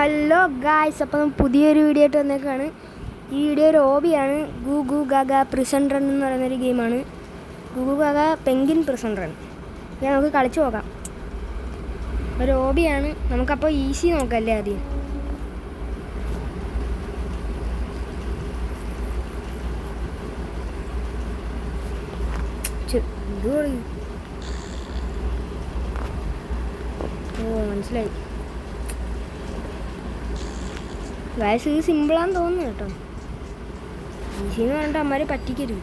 Hello guys, അപ്പം പുതിയൊരു video ആയിട്ട് വന്നേക്കാണ്. ഈ വീഡിയോ ഒരു ഹോബിയാണ്. ഗൂ ഗൂ ഗാഗ പ്രിസൺ റൺ എന്ന് പറയുന്നൊരു ഗെയിമാണ്. ഗൂ ഗൂ ഗാഗ പെൻഗ്വിൻ പ്രിസൺ റൺ. ഇത് നമുക്ക് കളിച്ച് നോക്കാം. ഒരു ഹോബിയാണ്. നമുക്കപ്പോൾ ഈസി നോക്കല്ലേ ആദ്യം. മനസ്സിലായി ഗായ്സ്, ഇത് സിമ്പിളാന്ന് തോന്നുന്നു കേട്ടോ. ഈസിന്ന് പറഞ്ഞിട്ട് അമ്മമാരെ പറ്റിക്കരുത്.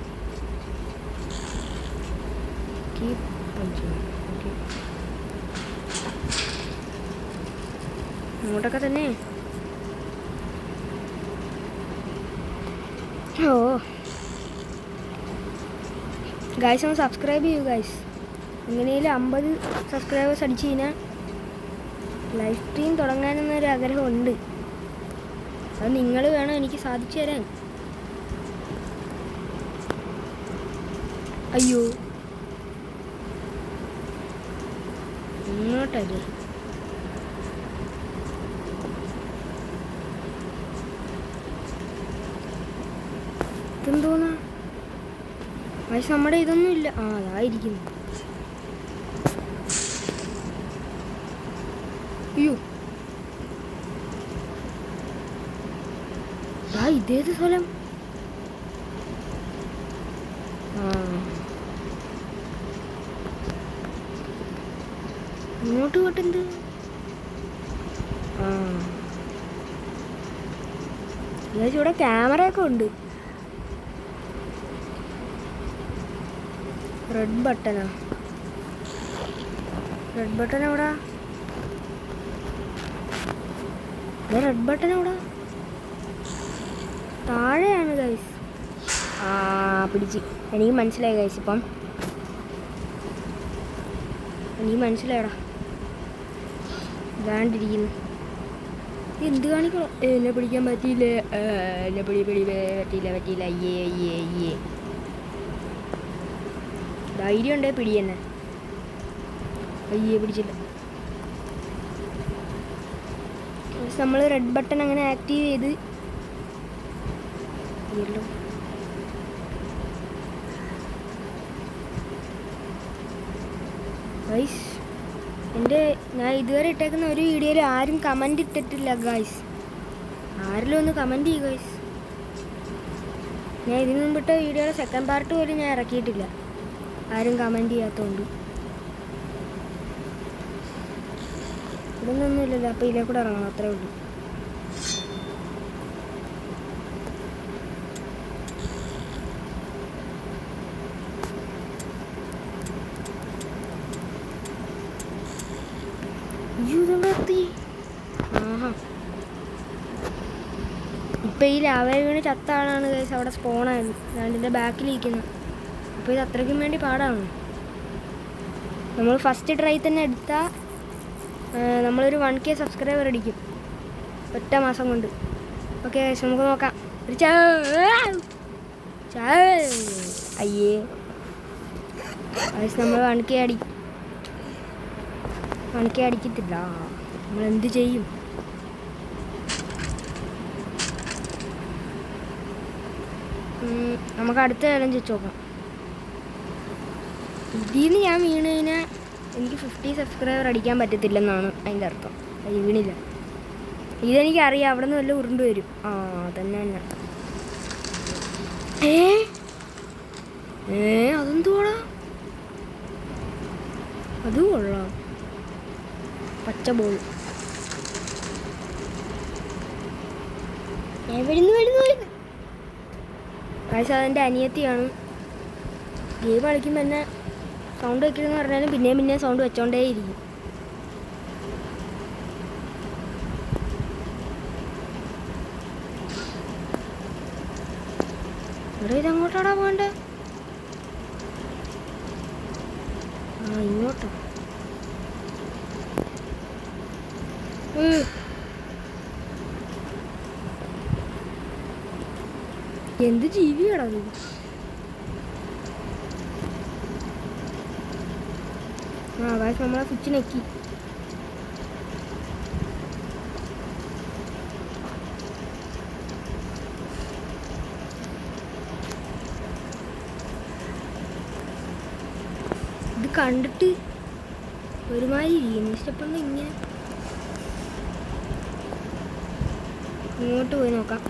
അങ്ങോട്ടൊക്കെ തന്നെ. ഓ ഗായ്സ്, ഒന്ന് സബ്സ്ക്രൈബ് ചെയ്യൂ ഗായ്സ്. എങ്ങനെയും 50 സബ്സ്ക്രൈബേഴ്സ് അടിച്ചു കഴിഞ്ഞാൽ ലൈവ് സ്ട്രീം തുടങ്ങാനെന്നൊരു ആഗ്രഹമുണ്ട്. അത് നിങ്ങൾ വേണം എനിക്ക് സാധിച്ചു തരാൻ. അയ്യോ, ഇങ്ങോട്ടല്ലേ? ഇതെന്തോന്നാ വയസ്സ്? നമ്മുടെ ഇതൊന്നും ഇല്ല. അതായിരിക്കുന്നു. അയ്യോ, ഇതേത് സ്ഥലം? ഇങ്ങോട്ട് പോട്ടെന്ത്? ഇവിടെ ക്യാമറയൊക്കെ ഉണ്ട്. റെഡ് ബട്ടനാ? റെഡ് ബട്ടൺ എവിടാ? റെഡ് ബട്ടൺ എവിടാ? താഴെയാണ് ഗൈസ്. പിടിച്ച്. എനിക്ക് മനസ്സിലായി ഗൈസ്. ഇപ്പം എനിക്ക് മനസ്സിലായടാ. വേണ്ടിരിക്കുന്നു. എന്ത് കാണിക്കണം? എന്നെ പിടിക്കാൻ പറ്റിയില്ല. എന്നെ പറ്റിയില്ല. അയ്യേ ധൈര്യം ഉണ്ടേ പിടി തന്നെ. അയ്യേ, പിടിച്ചില്ല. നമ്മൾ റെഡ് ബട്ടൺ അങ്ങനെ ആക്റ്റീവ് ചെയ്ത് ഗൈസ്, ഞാൻ ഇതുവരെ ഇട്ടേക്കുന്ന ഒരു വീഡിയോയിൽ ആരും കമൻറ്റ് ഇട്ടിട്ടില്ല ഗൈസ്. ആരെങ്കിലും ഒന്ന് കമൻറ്റ് ചെയ്യും ഗൈസ്. ഞാൻ ഇതിനു മുമ്പിട്ട വീഡിയോയുടെ സെക്കൻഡ് പാർട്ട് പോലും ഞാൻ ഇറക്കിയിട്ടില്ല, ആരും കമൻറ്റ് ചെയ്യാത്തതുകൊണ്ട്. ഇവിടെ നിന്നൊന്നുമില്ലല്ലോ, അപ്പോൾ ഇതിലേ കൂടെ ഇറങ്ങണം, അത്രേ ഉള്ളൂ. ഇപ്പം ഈ ലാവ വീണ് ചത്ത ആളാണ് ഗൈസ് അവിടെ സ്പോണായത്. രണ്ടിൻ്റെ ബാക്കിലിരിക്കുന്നു. അപ്പോൾ ഇത് അത്രയ്ക്കും വേണ്ടി പാടാണ്. നമ്മൾ ഫസ്റ്റ് ട്രൈ തന്നെ എടുത്താൽ നമ്മളൊരു 1K സബ്സ്ക്രൈബർ അടിക്കും ഒറ്റ മാസം കൊണ്ട്. ഓക്കെ ഗൈസ്, നമുക്ക് നോക്കാം. അയ്യേ ഗൈസ്, നമ്മൾ 1K അടിക്കത്തില്ല. നമ്മൾ എന്ത് ചെയ്യും? നമുക്ക് അടുത്ത ചലഞ്ച് വെച്ച് നോക്കാം. ഇതിന്ന് ഞാൻ വീണ് കഴിഞ്ഞാൽ എനിക്ക് 50 സബ്സ്ക്രൈബർ അടിക്കാൻ പറ്റത്തില്ലെന്നാണ് അതിൻ്റെ അർത്ഥം. അത് വീണില്ല. ഇതെനിക്കറിയാം. അവിടെ നിന്ന് വല്ല ഉരുണ്ട് വരും. തന്നെ. അതെന്തുവാടാ? അത് കൊള്ളാം. പച്ച ബോൾ. വരുന്നു. കാഴ്ച അതെൻ്റെ അനിയത്തിയാണ്. ഗെയിം കളിക്കുമ്പോൾ തന്നെ സൗണ്ട് വയ്ക്കരുതെന്ന് പറഞ്ഞാലും പിന്നെയും സൗണ്ട് വെച്ചോണ്ടേയിരിക്കും. ഇവിടെ ഇതങ്ങോട്ടാടാ പോകണ്ടേ? ഇങ്ങോട്ടോ? എന്ത് ജീവിയാടാ അത്? ഗായ്സ് നമ്മളെ സ്വിച്ച് നെക്കി. കണ്ടിട്ട് ഒരുമാതിരി ഇരിക്കുന്നു. സ്റ്റെപ്പൊന്നും ഇങ്ങനെ ഇങ്ങോട്ട് പോയി നോക്കാം.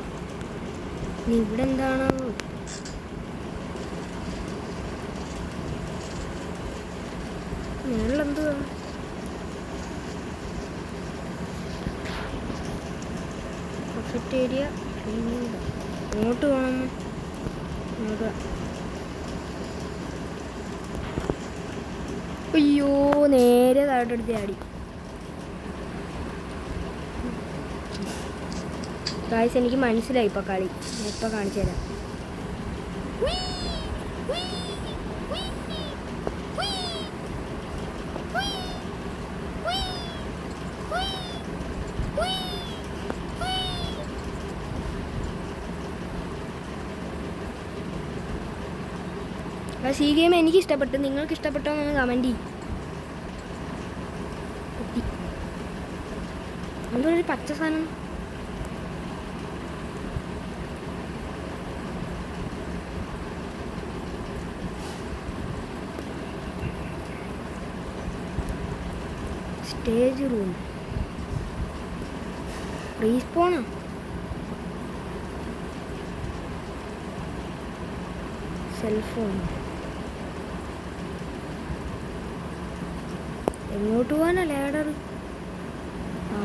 ഇനി ഇവിടെ എന്താണോ മേളിലെന്തുവാ? Perfect area. ഇങ്ങോട്ട് പോകണം. ഇങ്ങോട്ട്. അയ്യോ, നേരെ താഴോട്ടെടുത്ത് ചാടി. ഗായ്സ്, എനിക്ക് മനസ്സിലായി ഇപ്പോൾ കളി. ഞാൻ ഇപ്പോൾ കാണിച്ചു തരാം. സി ഗെയിം എനിക്ക് ഇഷ്ടപ്പെട്ടു. നിങ്ങൾക്ക് ഇഷ്ടപ്പെട്ടോ എന്ന് കമൻറ്റ് ചെയ്യും. എന്തോ ഒരു പച്ച സാധനം. Stage room. റീസ്പോണോ? സെൽഫോൺ. എങ്ങോട്ട് പോകാനാ ലാഡർ? ആ,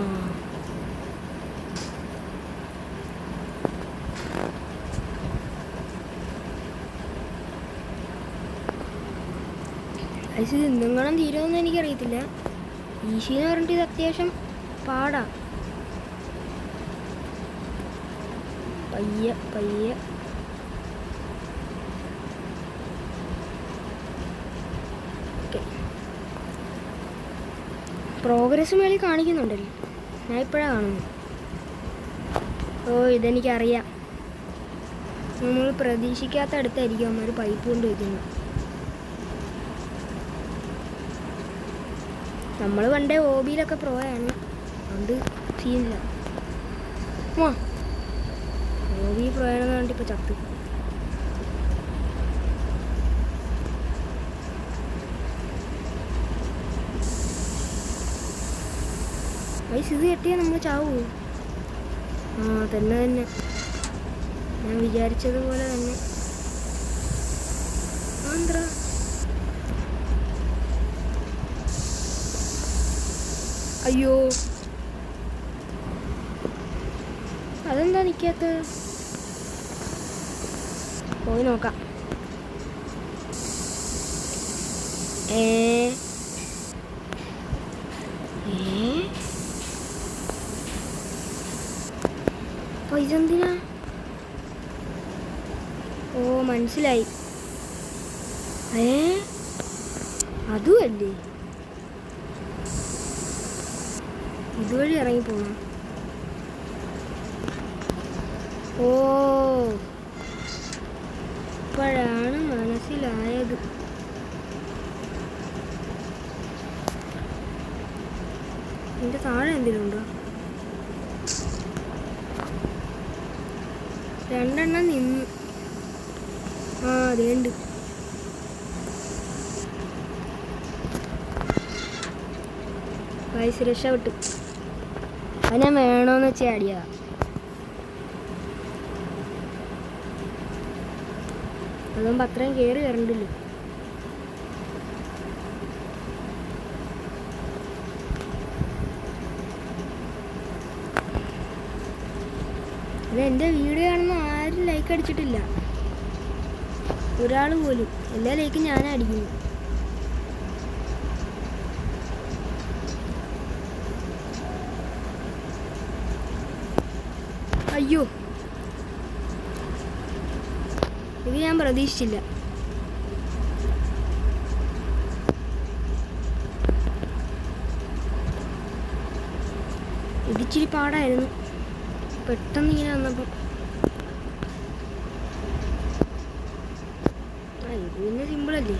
ഇത് എന്തെങ്കിലും തീരുമെന്ന് എനിക്കറിയത്തില്ല. ഈശിന്ന് പറഞ്ഞിട്ട് ഇത് അത്യാവശ്യം പാടാ. പയ്യെ പയ്യെ. പ്രോഗ്രസ് മേളിൽ കാണിക്കുന്നുണ്ടല്ലോ. ഞാൻ ഇപ്പോഴാണ് കാണുന്നു. ഓ, ഇതെനിക്കറിയാം. നമ്മൾ പ്രതീക്ഷിക്കാത്ത അടുത്തായിരിക്കും അമ്മ ഒരു പൈപ്പ് കൊണ്ട് വയ്ക്കുന്നത്. നമ്മൾ പണ്ടേ ഹോബിയിലൊക്കെ പ്രോയാണ്. അതുകൊണ്ട് സീനില്ല. ഹോബി പ്രോയാണെന്ന് പറഞ്ഞിട്ട് ഇപ്പോൾ ചത്തു. ഇത് കെട്ടിയാൽ നമ്മൾ ചാവൂ? ആ, തന്നെ. ഞാൻ വിചാരിച്ചതുപോലെ തന്നെ. ആന്ധ്ര. അയ്യോ, അതെന്താ നിൽക്കാത്തത്? പോയി നോക്കാം. ഇതെന്തിനാ? ഓ, മനസ്സിലായി. അതുമല്ലേ ഇതുവഴി ഇറങ്ങിപ്പോണം. ഓ, ഇപ്പോഴാണ് മനസ്സിലായത്. ഇതിൻ്റെ താഴെ എന്തെങ്കിലും ഉണ്ടോ? രണ്ടെണ്ണം നിന്ന്. ആ, അതേണ്ട്. വയസ്സ് രക്ഷപ്പെട്ടു. അതിനെ വേണോന്ന് വെച്ചാൽ അടിയാ. അതാകുമ്പോൾ അത്രയും കയറി വരണ്ടല്ലോ. എൻ്റെ വീഡിയോ കാണുന്ന ആരും ലൈക്ക് അടിച്ചിട്ടില്ല, ഒരാൾ പോലും. എല്ലാ ലൈക്കും ഞാനാ അടിക്കുന്നു. അയ്യോ, ഇത് ഞാൻ പ്രതീക്ഷിച്ചില്ല. ഇതിച്ചിരി പാടായിരുന്നു പെട്ടെന്ന് ഇങ്ങനെ വന്നപ്പോൾ. ഇത് പിന്നെ സിമ്പിളല്ലേ.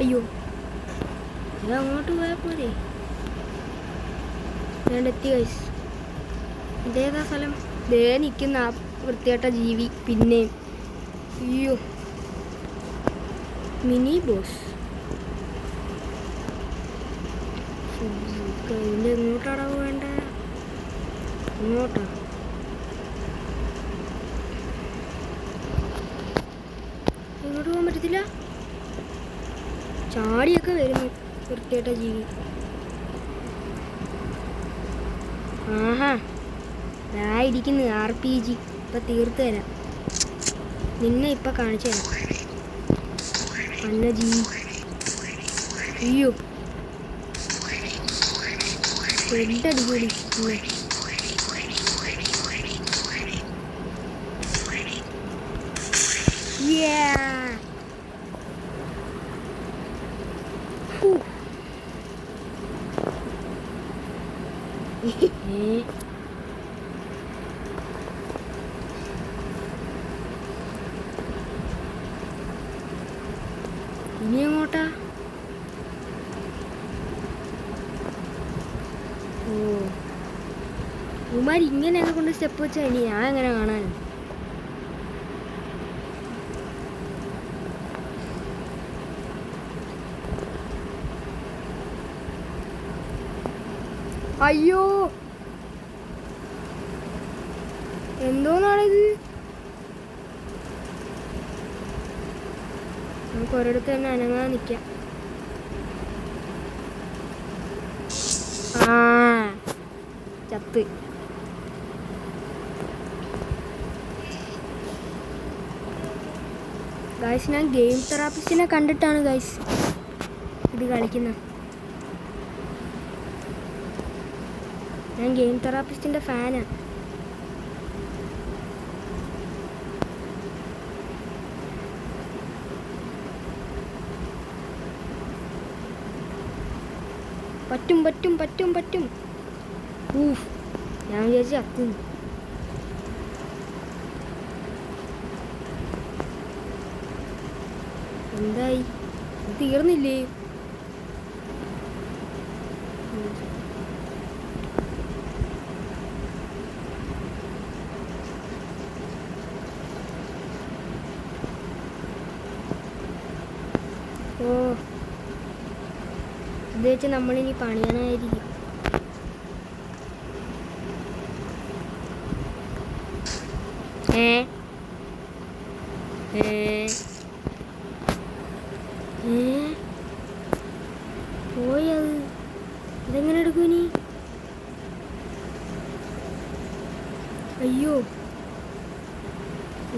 അയ്യോ, ഇത് അങ്ങോട്ട് പോയാൽ പോരെ. ഞാൻ എത്തി ഗൈസ്. ഇതേതാ സ്ഥലം? ദേ നിൽക്കുന്ന ആ വൃത്തികെട്ട ജീവി. പിന്നെ അയ്യോ, മിനി ബോസ്. ഇതിൻ്റെ എങ്ങോട്ടാടാ വേണ്ട? ഇങ്ങോട്ടാ? ഇങ്ങോട്ട് പോകാൻ പറ്റത്തില്ല. ചാടിയൊക്കെ വരുന്നു വൃത്തിയായിട്ട ജീവി. ആഹാ, ഇരിക്കുന്നു RPG. ഇപ്പം തീർത്ത് തരാം. നിന്നെ ഇപ്പം കാണിച്ചു തരാം വന്യജീവി. അയ്യോ, എന്തടികൂടി ഇന്ന്. ഇനി എങ്ങോട്ടാ? ഓ, ഉമാരി ഇങ്ങനെയൊക്കെ കൊണ്ട് സ്റ്റെപ്പ് വെച്ചാൽ ഇനി ഞാൻ എങ്ങനെ കാണാൻ? അയ്യോ, എന്തോന്നാണിത്? നമുക്ക് ഒരിടത്ത് തന്നെ അനങ്ങാതെ നിൽക്കാം. ചത്ത്. ഗൈസ്, ഞാൻ ഗെയിം തെറാപ്പിസ്റ്റിനെ കണ്ടിട്ടാണ് ഗൈസ് ഇത് കളിക്കുന്നത്. ഞാൻ ഗെയിം തെറാപ്പിസ്റ്റിൻ്റെ ഫാനാണ്. പറ്റും പറ്റും പറ്റും പറ്റും. ഊഫ്, ഞാൻ വിചാരിച്ചു അത്തുന്നു. എന്തായി? തീർന്നില്ലേ? ഓ, ഇത് വെച്ച് നമ്മളിനി പണിയാനായിരിക്കും. പോയത് ഇതെങ്ങനെ എടുക്കും ഇനി? അയ്യോ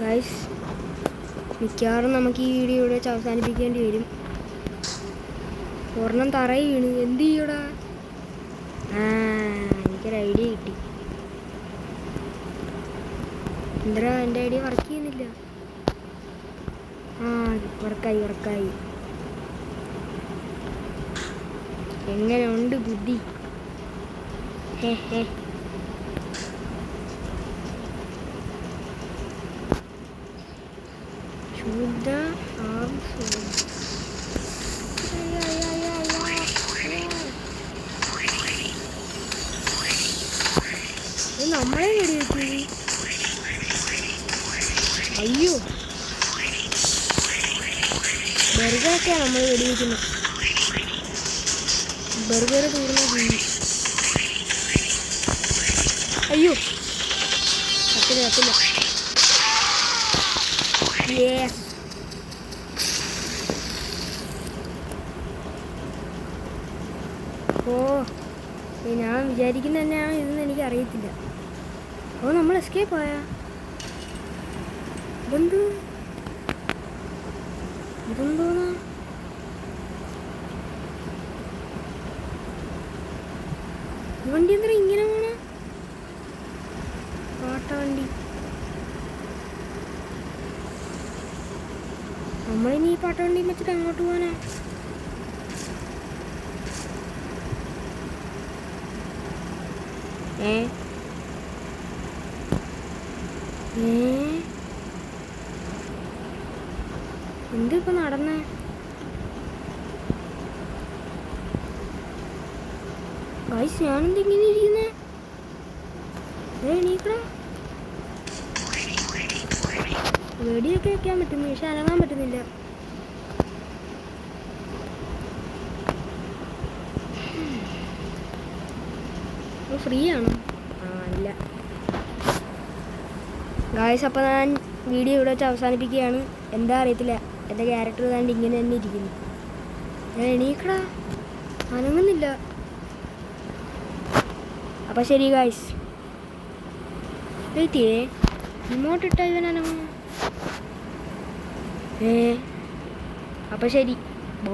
ഗൈസ്, മിക്കവാറും നമുക്ക് ഈ വീഡിയോ ഇവിടെ വെച്ച് അവസാനിപ്പിക്കേണ്ടി വരും. ഒരെണ്ണം തറയിൽ വീണ്. എന്ത് ചെയ്യൂടാ? എനിക്കൊരു ഐഡിയ കിട്ടി. എന്താ എൻ്റെ ഐഡിയ വർക്ക് ചെയ്യുന്നില്ല? വർക്കായി. എങ്ങനെ ഉണ്ട് ബുദ്ധി? ശുദ്ധ നമ്മളെ വെടിവെച്ചു. അയ്യോ, ബർഗറൊക്കെയാണ് നമ്മൾ വെടിവെക്കുന്നത്. ബർഗർ തീർന്ന ജീവി. അയ്യോ, കത്തില്ല. ഓ, ഞാൻ വിചാരിക്കുന്നത് തന്നെയാണ് ഇതെന്ന് എനിക്ക് അറിയത്തില്ല. ഓ, നമ്മൾ എസ്കേപ്പ് ആയാ? ഇതെന്തോന്നാ? വണ്ടി എന്താ ഇങ്ങനെ പോണ? പാട്ടവണ്ടി. നമ്മളിനി ഈ പാട്ടവണ്ടി വെച്ചിട്ട് അങ്ങോട്ട് പോകാനാ? എന്തിപ്പോ നടന്നേ? ഗൈസ്, ഞാനെന്തിങ്ങനെ ഇരിക്കുന്നേ? എണീക്കടാ. വെടിയൊക്കെ വെക്കാൻ പറ്റുന്നു, പക്ഷെ അനങ്ങാൻ പറ്റുന്നില്ല. ഫ്രീ ആണോ? ആ അല്ല ഗായ്സ്. അപ്പോൾ ഞാൻ വീഡിയോ ഇവിടെ വെച്ച് അവസാനിപ്പിക്കുകയാണ്. എന്താ അറിയത്തില്ല, എൻ്റെ ക്യാരക്ടർ താണ്ട് ഇങ്ങനെ തന്നെ ഇരിക്കുന്നു. ഞാൻ എണീക്കടാ, അനങ്ങുന്നില്ല. അപ്പോൾ ശരി ഗായ്സ്, വെയിറ്റ് ചെയ്യേ. ഇങ്ങോട്ടിട്ട ഇവൻ അനങ്ങും. അപ്പോൾ ശരി.